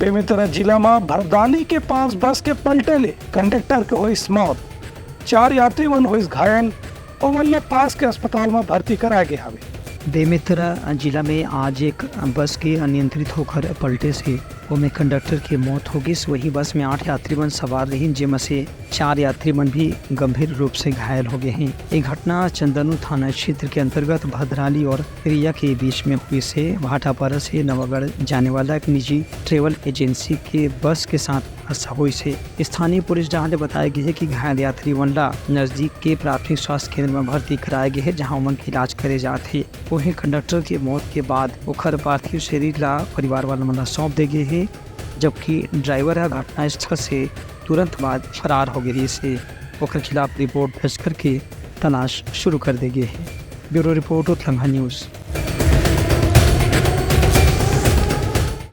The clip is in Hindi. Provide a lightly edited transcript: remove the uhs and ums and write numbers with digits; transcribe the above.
बेमेतरा जिला में भरदानी के पास बस के पलटेले कंडक्टर के हुई मौत, 4 यात्री वन हुई घायल और पास के अस्पताल में भर्ती कराया गया हवे। बेमेतरा जिला में आज एक बस के अनियंत्रित होकर पलटे से में कंडक्टर की मौत हो गई। वही बस में 8 यात्रीगण सवार रही, जिनमें से 4 यात्रीगण भी गंभीर रूप से घायल हो गए हैं। ये घटना चंदनू थाना क्षेत्र के अंतर्गत भद्राली और रिया के बीच में हुई से भाटापारा से नवागढ़ जाने वाला एक निजी ट्रेवल एजेंसी के बस के साथ हादसा हुई से स्थानीय पुलिस ने बताया गया है कि घायल यात्री वनला नजदीक के प्राथमिक स्वास्थ्य केंद्र में भर्ती कराया गया है, जहां उनका इलाज करे जाते। वहीं कंडक्टर की मौत के बाद ओखर पार्थिव शरीर ला परिवार वाला मतलब सौंप दे गए है, जबकि ड्राइवर है घटना स्थल से तुरंत बाद फरार हो गई से ओखर खिलाफ रिपोर्ट दर्ज करके तलाश शुरू कर दे गए है। ब्यूरो रिपोर्ट उत्तलंघा न्यूज़।